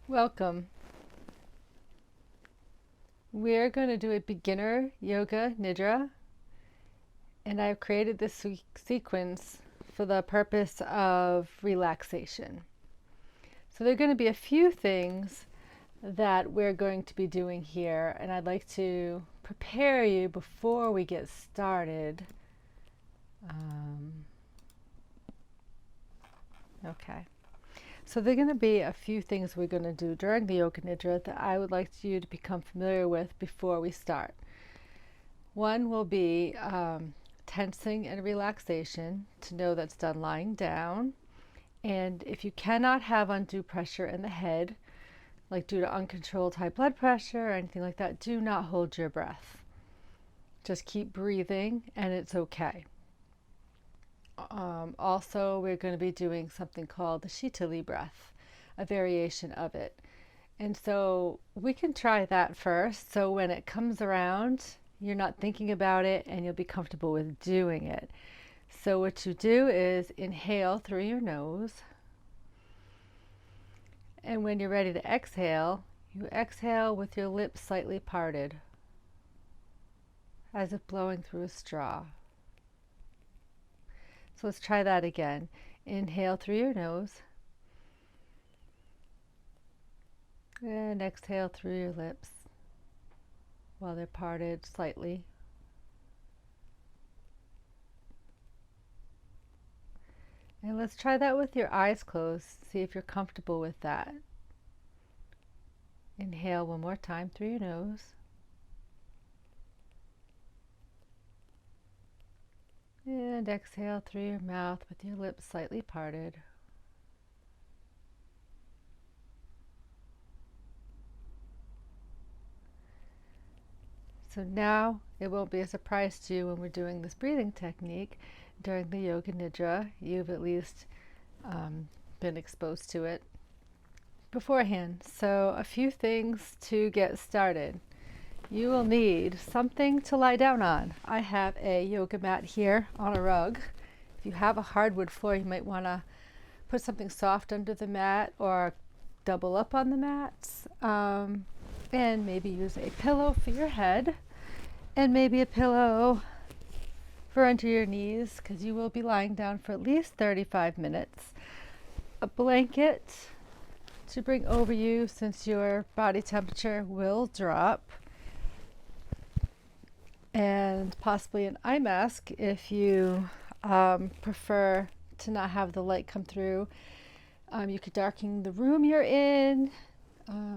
Welcome. We're going to do a beginner yoga Nidra, and I've created this sequence for the purpose of relaxation. So there are going to be a few things that we're going to be doing here, and I'd like to prepare you before we get started. Okay. So there are going to be a few things we're going to do during the Yoga Nidra that I would like you to become familiar with before we start. One will be tensing and relaxation, to know that's done lying down. And if you cannot have undue pressure in the head, like due to uncontrolled high blood pressure or anything like that, do not hold your breath. Just keep breathing and it's okay. Also, we're going to be doing something called the Shitali breath, a variation of it. And so we can try that first. So when it comes around, you're not thinking about it and you'll be comfortable with doing it. So what you do is inhale through your nose. And when you're ready to exhale, you exhale with your lips slightly parted, as if blowing through a straw. So let's try that again. Inhale through your nose. And exhale through your lips while they're parted slightly. And let's try that with your eyes closed. See if you're comfortable with that. Inhale one more time through your nose. And exhale through your mouth with your lips slightly parted. So now it won't be a surprise to you when we're doing this breathing technique during the Yoga Nidra. You've at least been exposed to it beforehand. So a few things to get started. You will need something to lie down on. I have a yoga mat here on a rug. If you have a hardwood floor, you might want to put something soft under the mat or double up on the mats, and maybe use a pillow for your head and maybe a pillow for under your knees, because you will be lying down for at least 35 minutes. A blanket to bring over you since your body temperature will drop, and possibly an eye mask if you prefer to not have the light come through. You could darken the room you're in,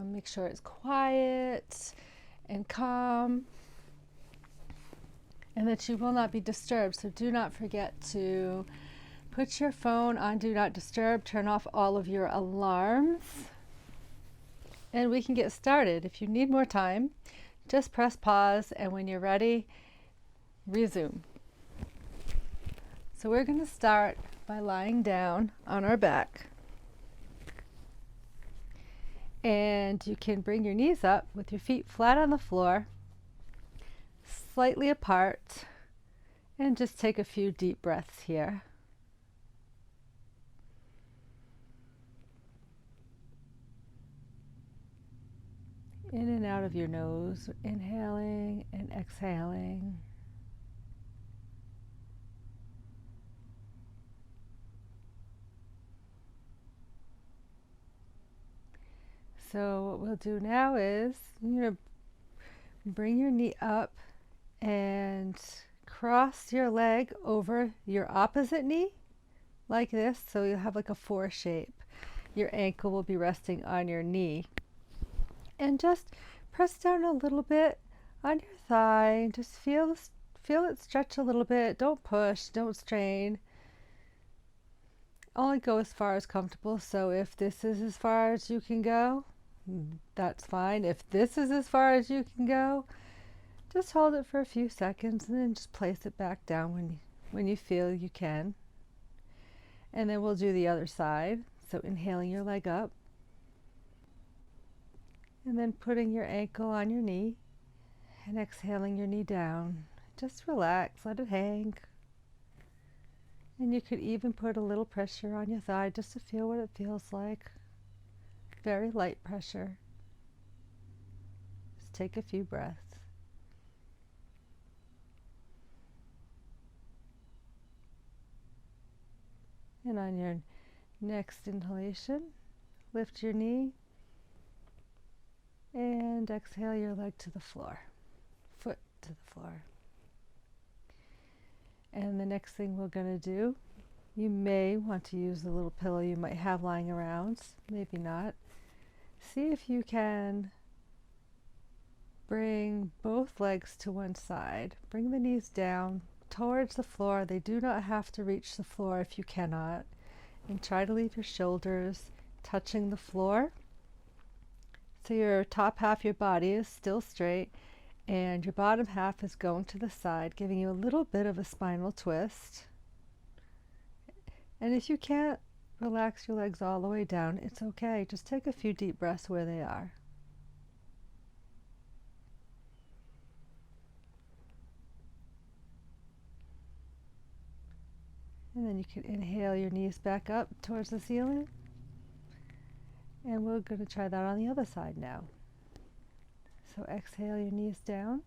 make sure it's quiet and calm, and that you will not be disturbed. So do not forget to put your phone on Do Not Disturb, turn off all of your alarms, and we can get started. If you need more time, just press pause, and when you're ready, resume. So we're going to start by lying down on our back. And you can bring your knees up with your feet flat on the floor, slightly apart, and just take a few deep breaths here. In and out of your nose, inhaling and exhaling. So what we'll do now is you're going to bring your knee up and cross your leg over your opposite knee like this, so you'll have like a 4 shape. Your ankle will be resting on your knee. And just press down a little bit on your thigh. Just feel it stretch a little bit. Don't push, don't strain. Only go as far as comfortable. So if this is as far as you can go, that's fine. If this is as far as you can go, just hold it for a few seconds and then just place it back down when you feel you can. And then we'll do the other side. So inhaling your leg up, and then putting your ankle on your knee and exhaling your knee down. Just relax, let it hang. And you could even put a little pressure on your thigh just to feel what it feels like. very light pressure. Just take a few breaths. And on your next inhalation, lift your knee and exhale your leg to the floor, foot to the floor. And the next thing we're going to do, you may want to use the little pillow you might have lying around, maybe not. See if you can bring both legs to one side. Bring the knees down towards the floor. They do not have to reach the floor if you cannot. And try to leave your shoulders touching the floor. So your top half of your body is still straight and your bottom half is going to the side, giving you a little bit of a spinal twist. And if you can't relax your legs all the way down, it's okay. Just take a few deep breaths where they are. And then you can inhale your knees back up towards the ceiling. And we're going to try that on the other side now. So exhale your knees down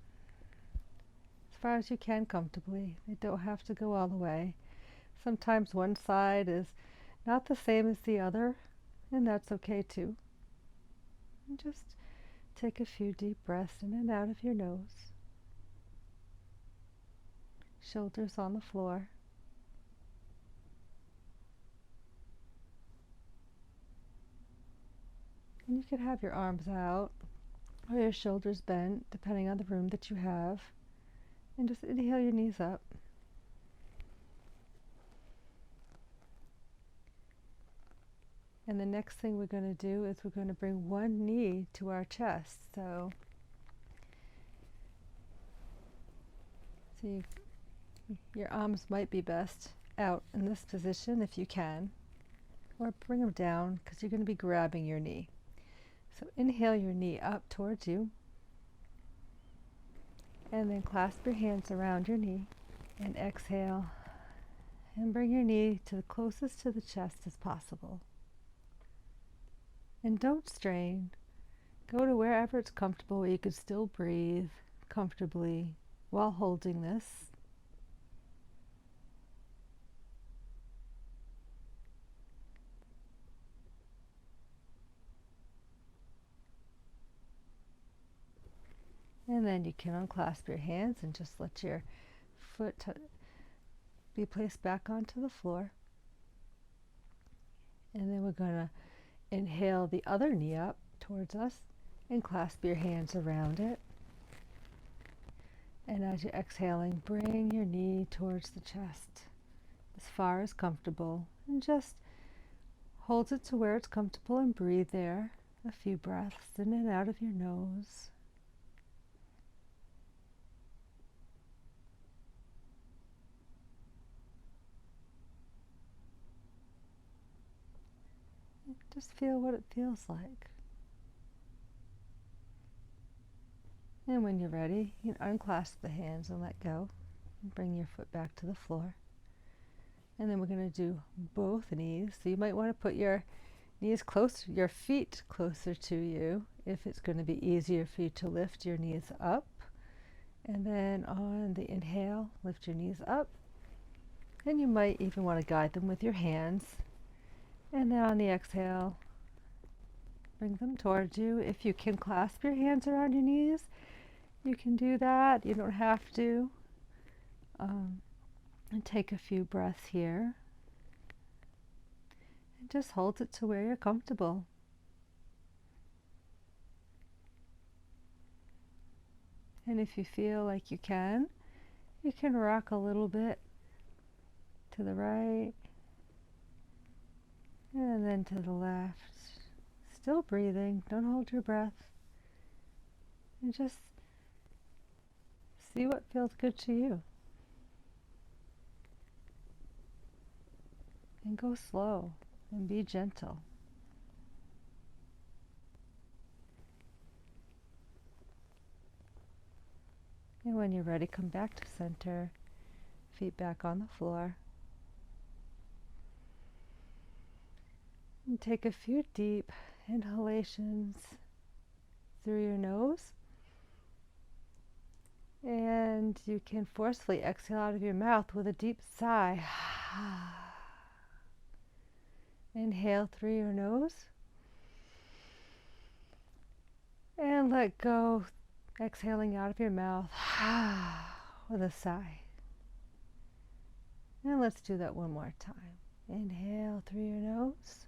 as far as you can comfortably. They don't have to go all the way. Sometimes one side is not the same as the other, and that's okay too. And just take a few deep breaths in and out of your nose. Shoulders on the floor. And you can have your arms out or your shoulders bent, depending on the room that you have. And just inhale your knees up. And the next thing we're going to do is we're going to bring one knee to our chest. So your arms might be best out in this position if you can, or bring them down because you're going to be grabbing your knee. So inhale your knee up towards you, and then clasp your hands around your knee, and exhale, and bring your knee to the closest to the chest as possible. And don't strain. Go to wherever it's comfortable where you can still breathe comfortably while holding this. And then you can unclasp your hands and just let your foot be placed back onto the floor. And then we're going to inhale the other knee up towards us and clasp your hands around it. And as you're exhaling, bring your knee towards the chest as far as comfortable, and just hold it to where it's comfortable and breathe there a few breaths in and out of your nose. Just feel what it feels like. And when you're ready, you can unclasp the hands and let go. And bring your foot back to the floor. And then we're going to do both knees. So you might want to put your knees closer, your feet closer to you, if it's going to be easier for you to lift your knees up. And then on the inhale, lift your knees up. And you might even want to guide them with your hands. And then on the exhale, bring them towards you. If you can clasp your hands around your knees, you can do that. You don't have to. And take a few breaths here. And just hold it to where you're comfortable. And if you feel like you can rock a little bit to the right and then to the left. Still breathing, don't hold your breath. And just see what feels good to you. And go slow and be gentle. And when you're ready, come back to center, feet back on the floor. And take a few deep inhalations through your nose. And you can forcefully exhale out of your mouth with a deep sigh. Inhale through your nose. And let go, exhaling out of your mouth with a sigh. And let's do that one more time. Inhale through your nose.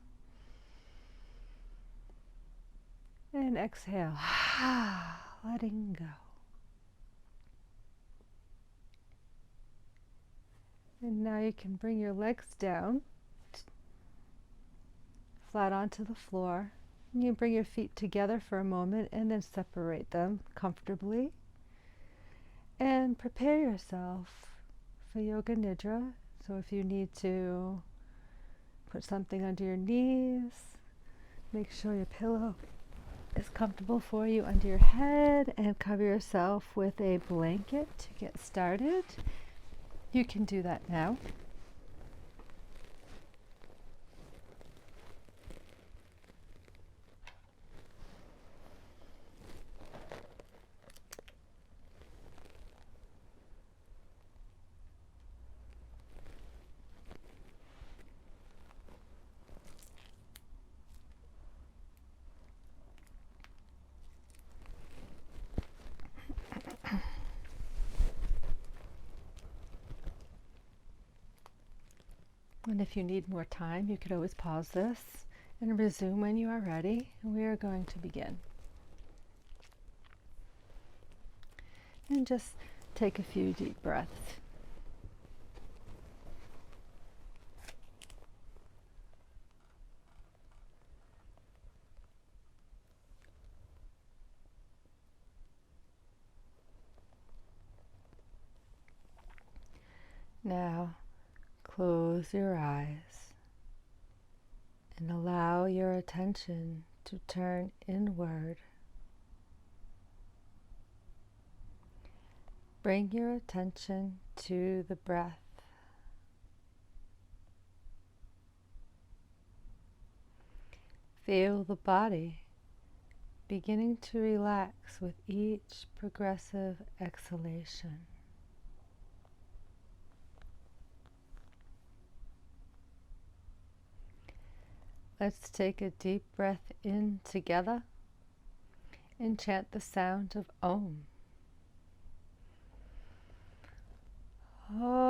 And exhale, letting go. And now you can bring your legs down, flat onto the floor. And you bring your feet together for a moment and then separate them comfortably. And prepare yourself for Yoga Nidra. So if you need to put something under your knees, make sure your pillow is comfortable for you under your head, and cover yourself with a blanket to get started. You can do that now. And if you need more time, you could always pause this and resume when you are ready. We are going to begin. And just take a few deep breaths. Now, close your eyes and allow your attention to turn inward. Bring your attention to the breath. Feel the body beginning to relax with each progressive exhalation. Let's take a deep breath in together and chant the sound of Om. Om.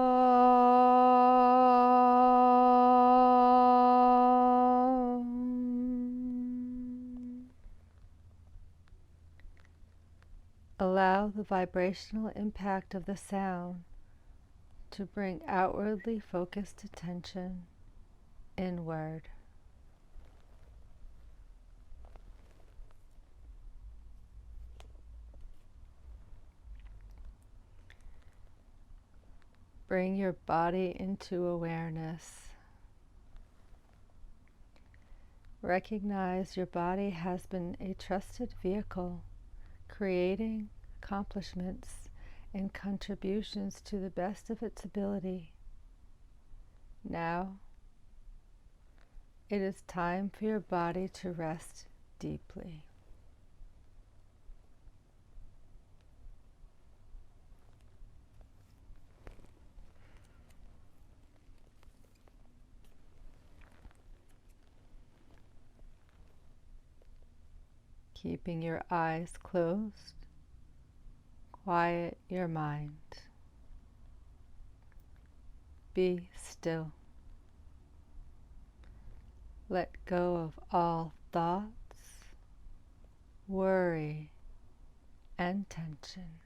Allow the vibrational impact of the sound to bring outwardly focused attention inward. Bring your body into awareness. Recognize your body has been a trusted vehicle, creating accomplishments and contributions to the best of its ability. Now, it is time for your body to rest deeply. Keeping your eyes closed, quiet your mind. Be still. Let go of all thoughts, worry, and tension.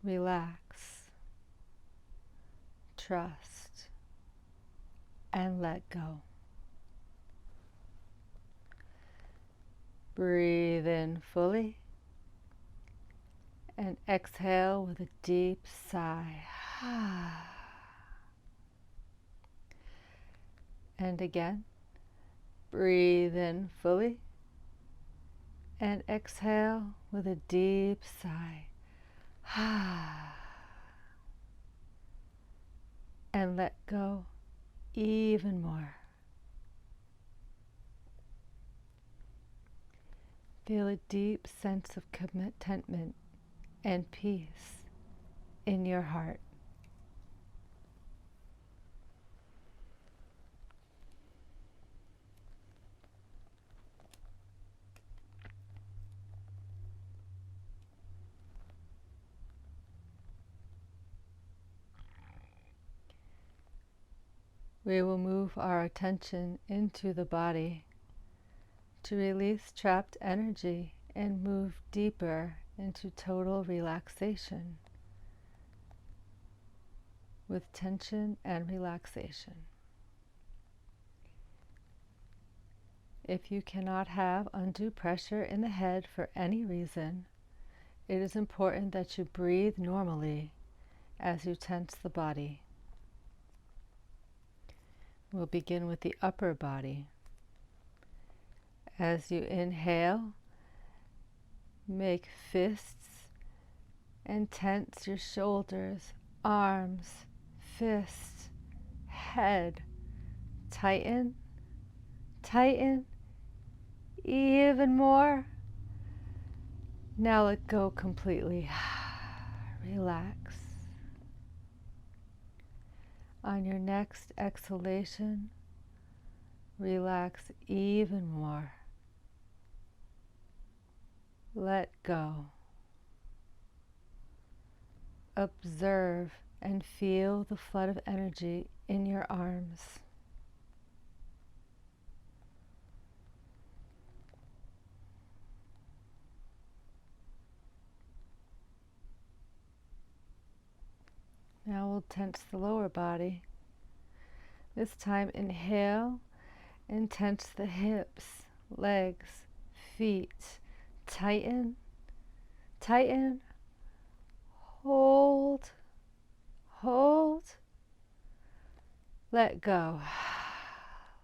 Relax, trust, and let go. Breathe in fully and exhale with a deep sigh. And again, breathe in fully and exhale with a deep sigh. And and let go even more. Feel a deep sense of contentment and peace in your heart. We will move our attention into the body to release trapped energy and move deeper into total relaxation with tension and relaxation. If you cannot have undue pressure in the head for any reason, it is important that you breathe normally as you tense the body. We'll begin with the upper body. As you inhale, make fists and tense your shoulders, arms, fists, head. Tighten, tighten, even more. Now let go completely. Relax. On your next exhalation, relax even more. Let go. Observe and feel the flood of energy in your arms. Now we'll tense the lower body. This time inhale and tense the hips, legs, feet. Tighten, tighten, hold, hold. Let go.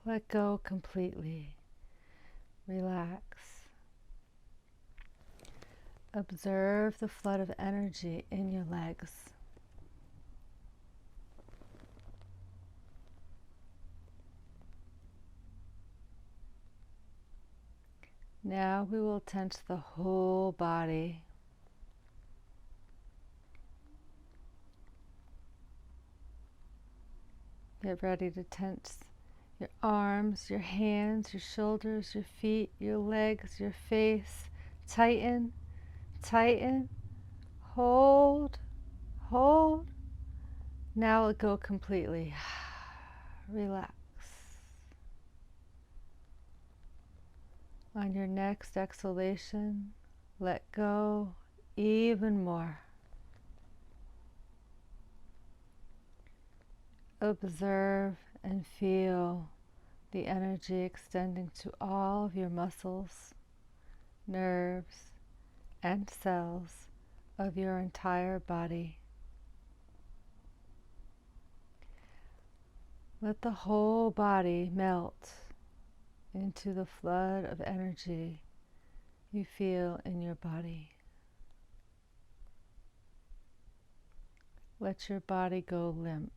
Let go completely. Relax. Observe the flood of energy in your legs. Now we will tense the whole body. Get ready to tense your arms, your hands, your shoulders, your feet, your legs, your face. Tighten, tighten, hold, hold. Now let go completely. Relax. On your next exhalation, let go even more. Observe and feel the energy extending to all of your muscles, nerves, and cells of your entire body. Let the whole body melt into the flood of energy you feel in your body. Let your body go limp,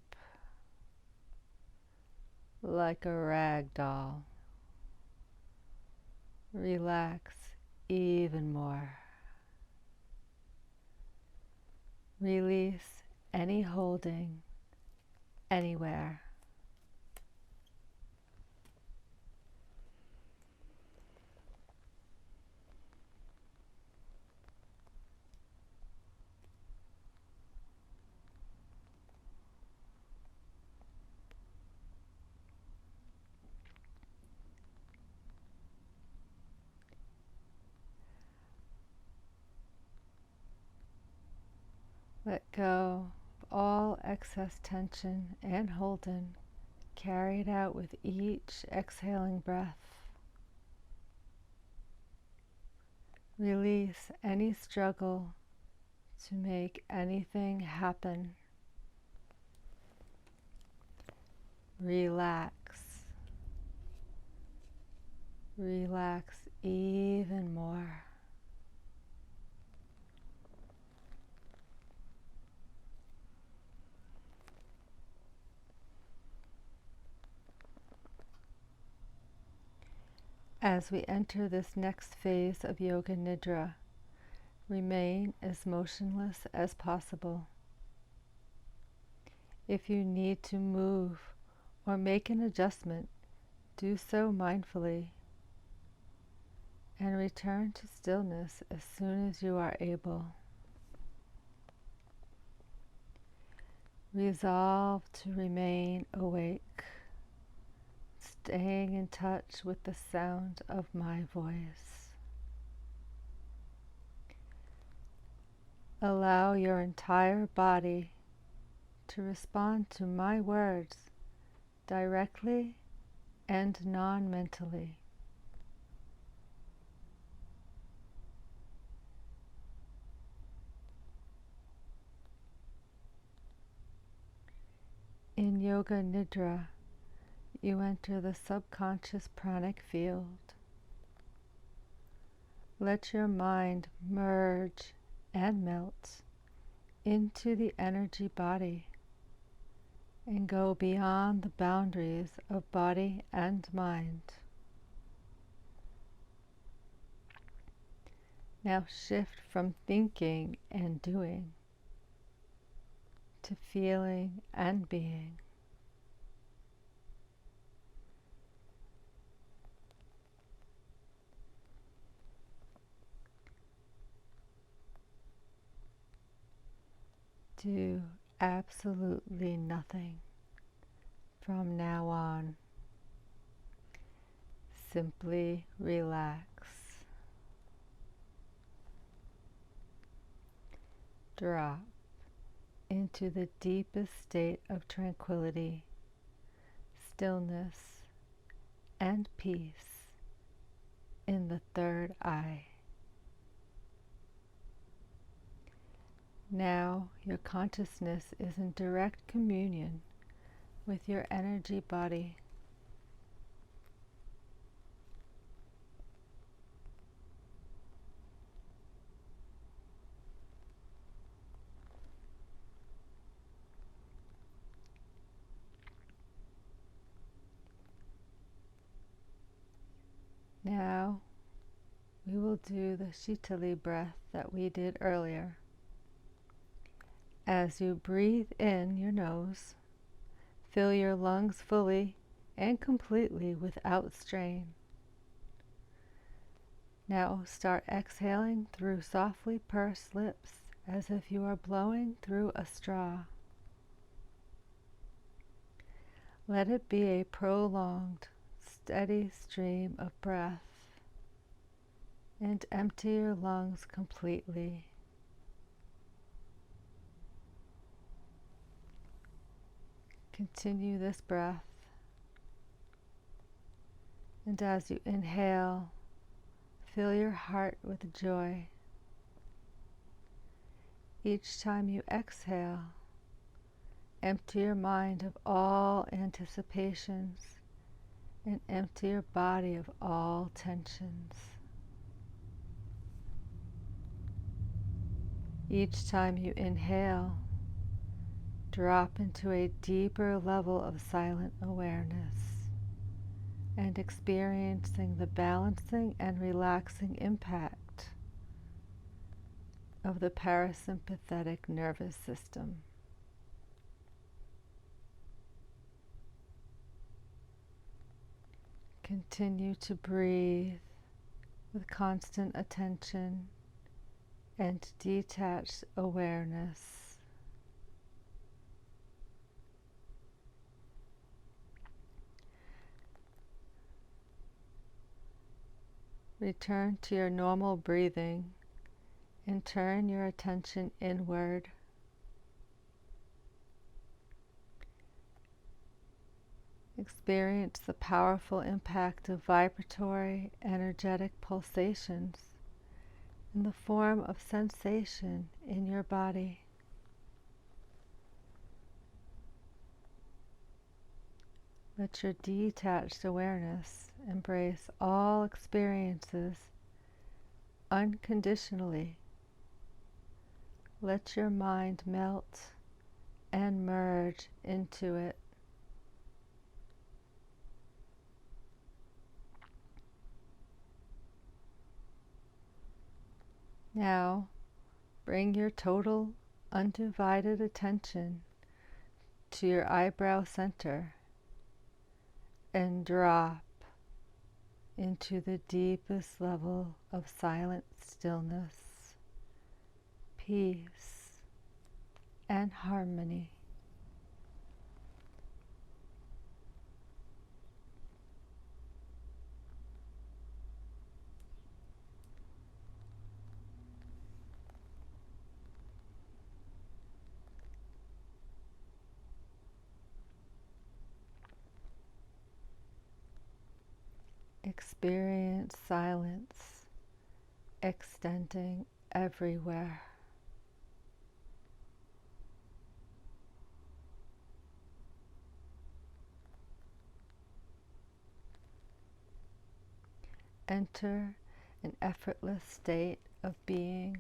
like a rag doll. Relax even more. Release any holding anywhere. Let go of all excess tension and holding. Carry it out with each exhaling breath. Release any struggle to make anything happen. Relax. Relax even more. As we enter this next phase of Yoga Nidra, remain as motionless as possible. If you need to move or make an adjustment, do so mindfully and return to stillness as soon as you are able. Resolve to remain awake, staying in touch with the sound of my voice. Allow your entire body to respond to my words directly and non-mentally. In Yoga Nidra, you enter the subconscious pranic field. Let your mind merge and melt into the energy body and go beyond the boundaries of body and mind. Now shift from thinking and doing to feeling and being. Do absolutely nothing from now on. Simply relax. Drop into the deepest state of tranquility, stillness, and peace in the third eye. Now your consciousness is in direct communion with your energy body. Now we will do the Shitali breath that we did earlier. As you breathe in your nose, fill your lungs fully and completely without strain. Now start exhaling through softly pursed lips as if you are blowing through a straw. Let it be a prolonged, steady stream of breath, and empty your lungs completely. Continue this breath, and as you inhale, fill your heart with joy. Each time you exhale, empty your mind of all anticipations and empty your body of all tensions. Each time you inhale, drop into a deeper level of silent awareness and experiencing the balancing and relaxing impact of the parasympathetic nervous system. Continue to breathe with constant attention and detached awareness. Return to your normal breathing and turn your attention inward. Experience the powerful impact of vibratory, energetic pulsations in the form of sensation in your body. Let your detached awareness embrace all experiences unconditionally. Let your mind melt and merge into it. Now, bring your total undivided attention to your eyebrow center and drop into the deepest level of silent stillness, peace, and harmony. Experience silence extending everywhere. Enter an effortless state of being.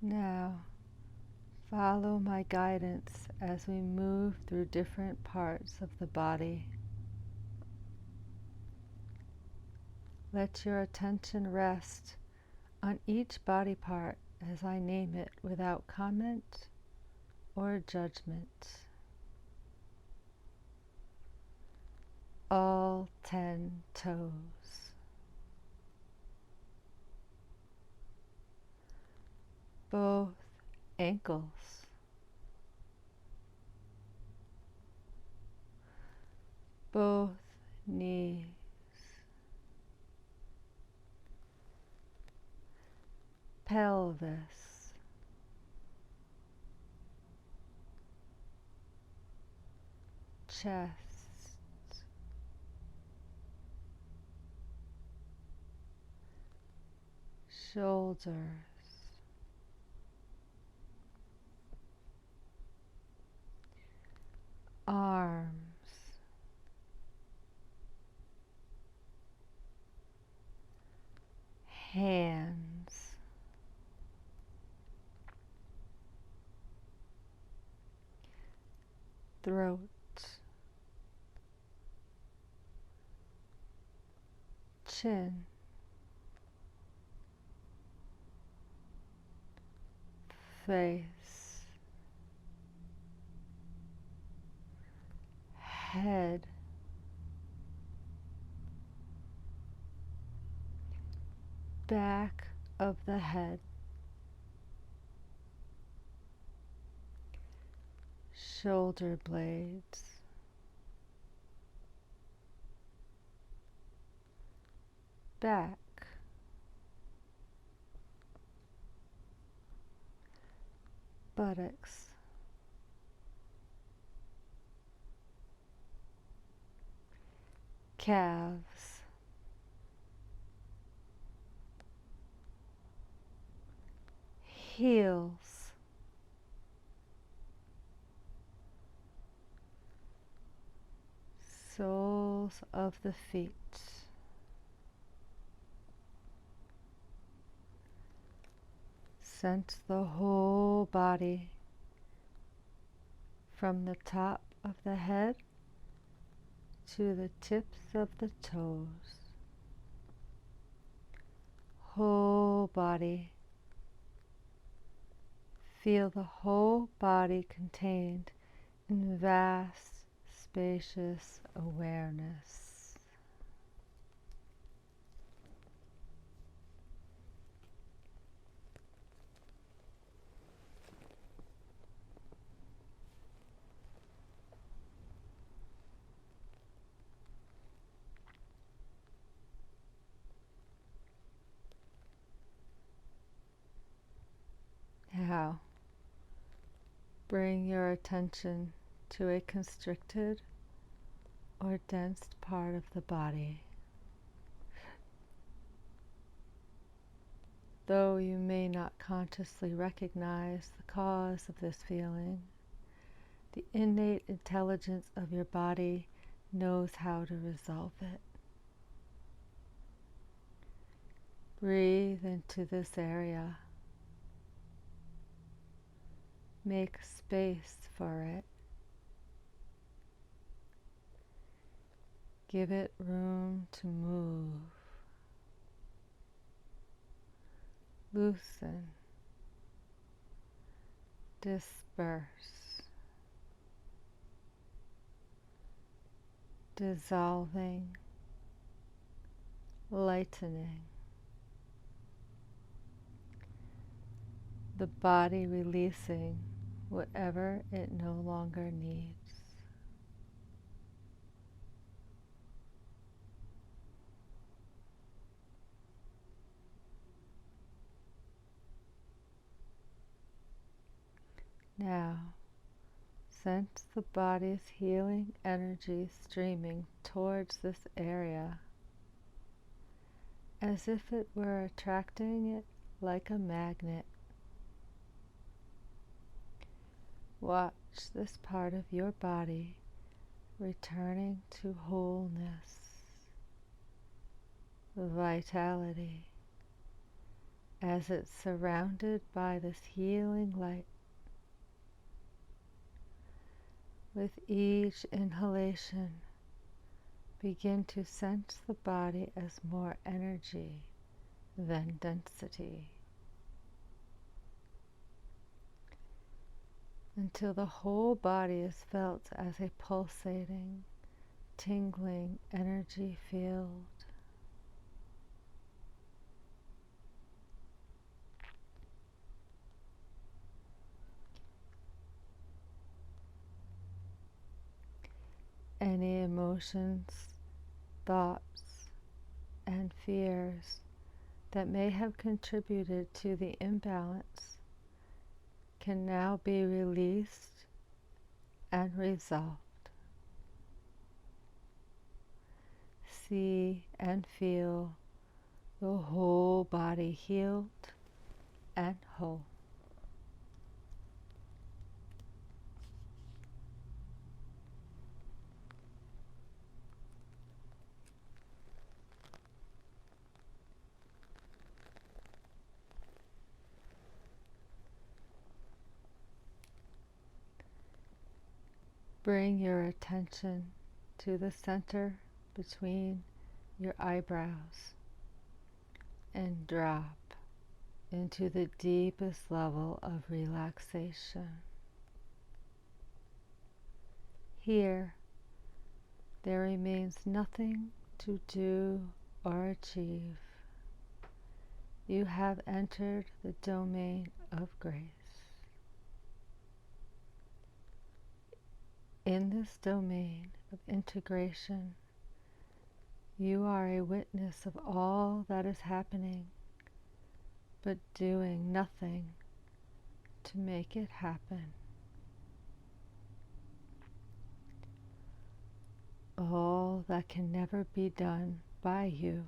Now, follow my guidance as we move through different parts of the body. Let your attention rest on each body part as I name it without comment or judgment. All 10 toes, both ankles, both knees, pelvis, chest, shoulders, arms, hands, throat, chin, face, head, back of the head, shoulder blades, back, buttocks, calves, heels, soles of the feet, sense the whole body from the top of the head to the tips of the toes. Whole body. Feel the whole body contained in vast, spacious awareness. Now, bring your attention to a constricted or dense part of the body. Though you may not consciously recognize the cause of this feeling, The innate intelligence of your body knows how to resolve it. Breathe into this area. Make space for it. Give it room to move. Loosen. Disperse. Dissolving. Lightening. The body releasing whatever it no longer needs. Now, sense the body's healing energy streaming towards this area, as if it were attracting it like a magnet. Watch this part of your body returning to wholeness, vitality, as it's surrounded by this healing light. With each inhalation, begin to sense the body as more energy than density, until the whole body is felt as a pulsating, tingling energy field. Any emotions, thoughts, and fears that may have contributed to the imbalance can now be released and resolved. See and feel the whole body healed and whole. Bring your attention to the center between your eyebrows and drop into the deepest level of relaxation. Here, there remains nothing to do or achieve. You have entered the domain of grace. In this domain of integration, you are a witness of all that is happening, but doing nothing to make it happen. All that can never be done by you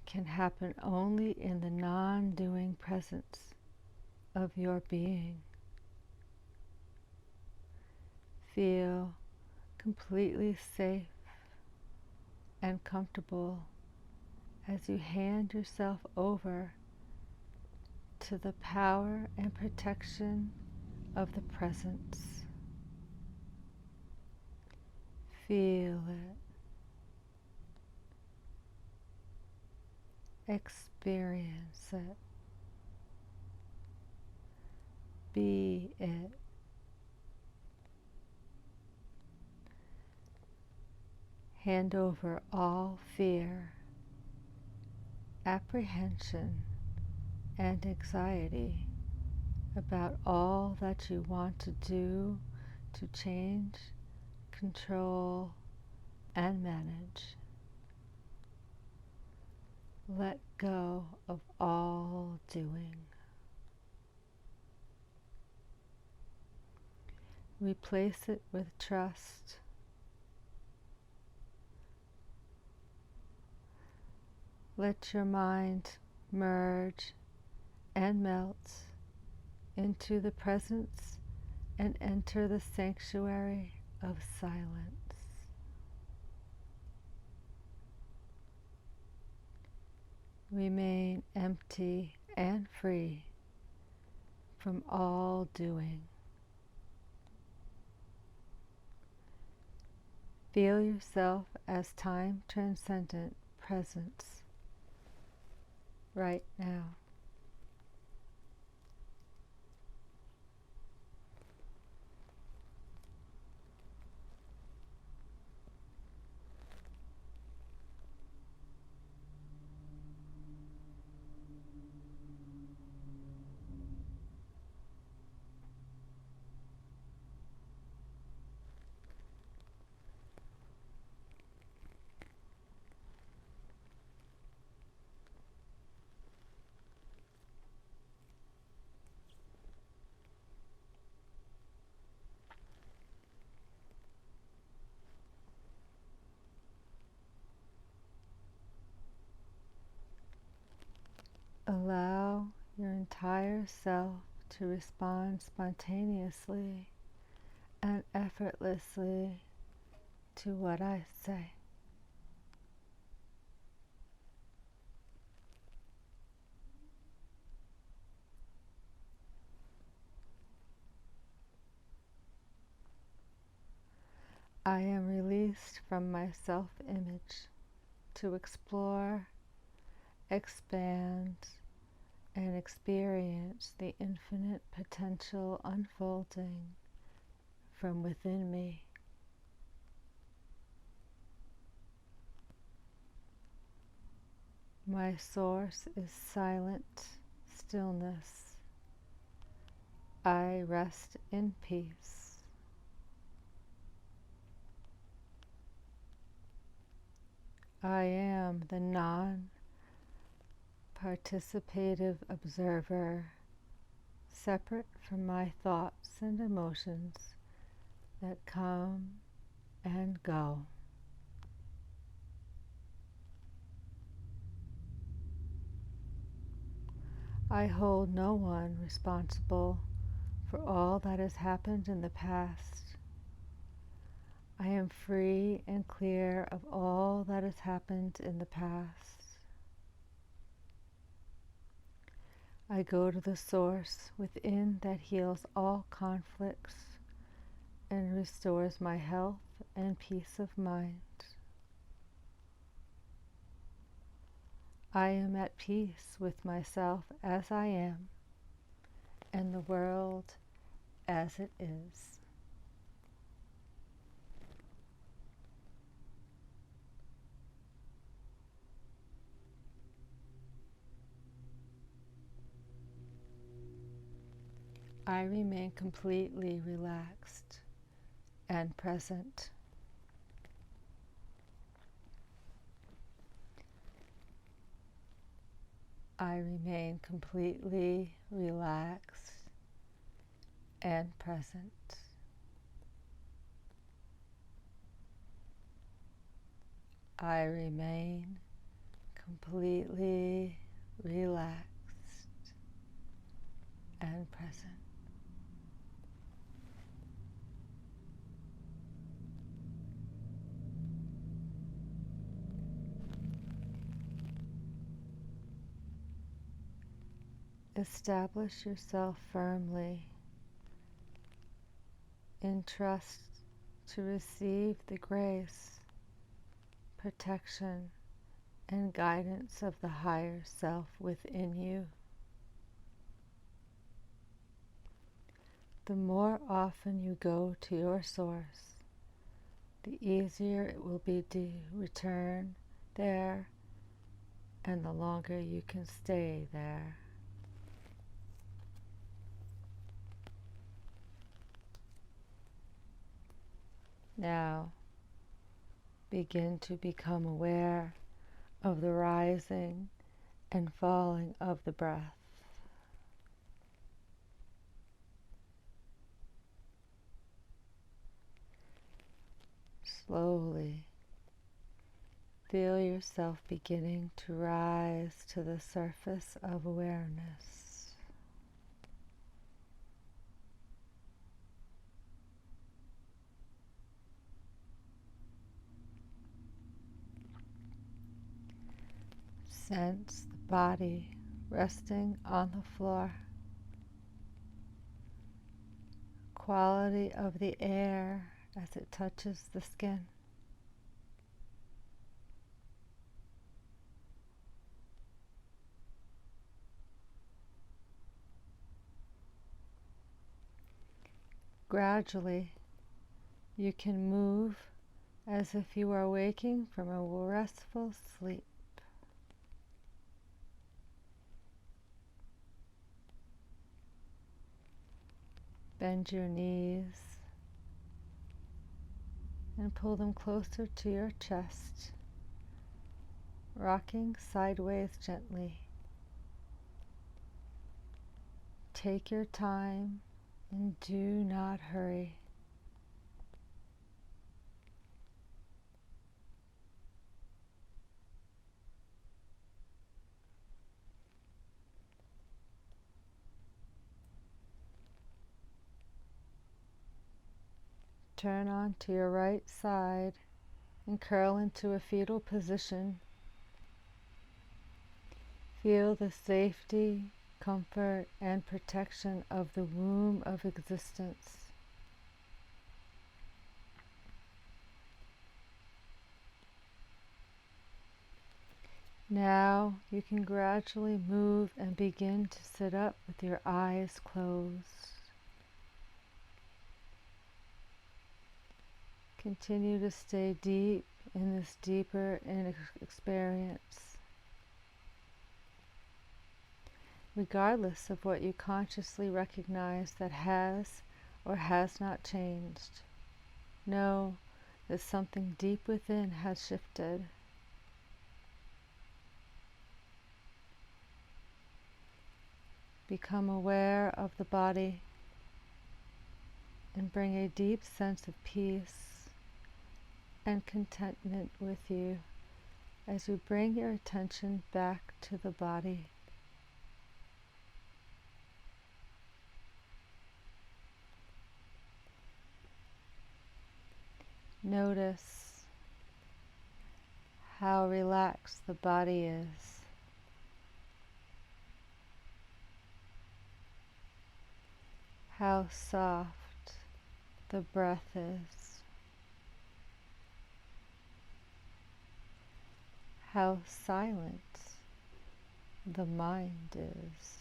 can happen only in the non-doing presence of your being. Feel completely safe and comfortable as you hand yourself over to the power and protection of the presence. Feel it. Experience it. Be it. Hand over all fear, apprehension, and anxiety about all that you want to do to change, control, and manage. Let go of all doing. Replace it with trust. Let your mind merge and melt into the presence and enter the sanctuary of silence. Remain empty and free from all doing. Feel yourself as time transcendent presence right now. Allow your entire self to respond spontaneously and effortlessly to what I say. I am released from my self-image to explore, expand, and experience the infinite potential unfolding from within me. My source is silent stillness. I rest in peace. I am the non-participative observer, separate from my thoughts and emotions that come and go. I hold no one responsible for all that has happened in the past. I am free and clear of all that has happened in the past. I go to the source within that heals all conflicts and restores my health and peace of mind. I am at peace with myself as I am and the world as it is. I remain completely relaxed and present. I remain completely relaxed and present. I remain completely relaxed and present. Establish yourself firmly in trust to receive the grace, protection, and guidance of the higher self within you. The more often you go to your source, the easier it will be to return there, and the longer you can stay there. Now, begin to become aware of the rising and falling of the breath. Slowly feel yourself beginning to rise to the surface of awareness. Sense the body resting on the floor. Quality of the air as it touches the skin. Gradually, you can move as if you are waking from a restful sleep. Bend your knees and pull them closer to your chest, rocking sideways gently. Take your time and do not hurry. Turn onto your right side and curl into a fetal position. Feel the safety, comfort, and protection of the womb of existence. Now you can gradually move and begin to sit up with your eyes closed. Continue to stay deep in this deeper experience, regardless of what you consciously recognize that has or has not changed. Know that something deep within has shifted. Become aware of the body and bring a deep sense of peace and contentment with you as you bring your attention back to the body. Notice how relaxed the body is. How soft the breath is. How silent the mind is.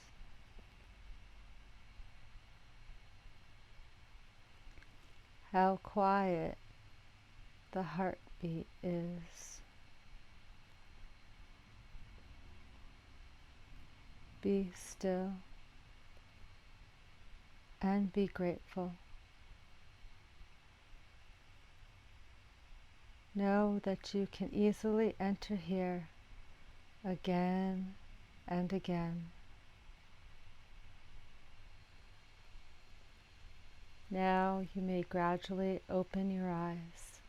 How quiet the heartbeat is. Be still and be grateful. Know that you can easily enter here again and again. Now you may gradually open your eyes.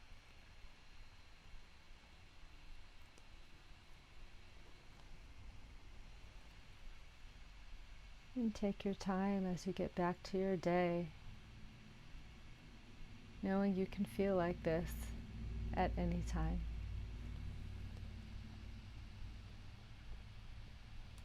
And take your time as you get back to your day, knowing you can feel like this at any time.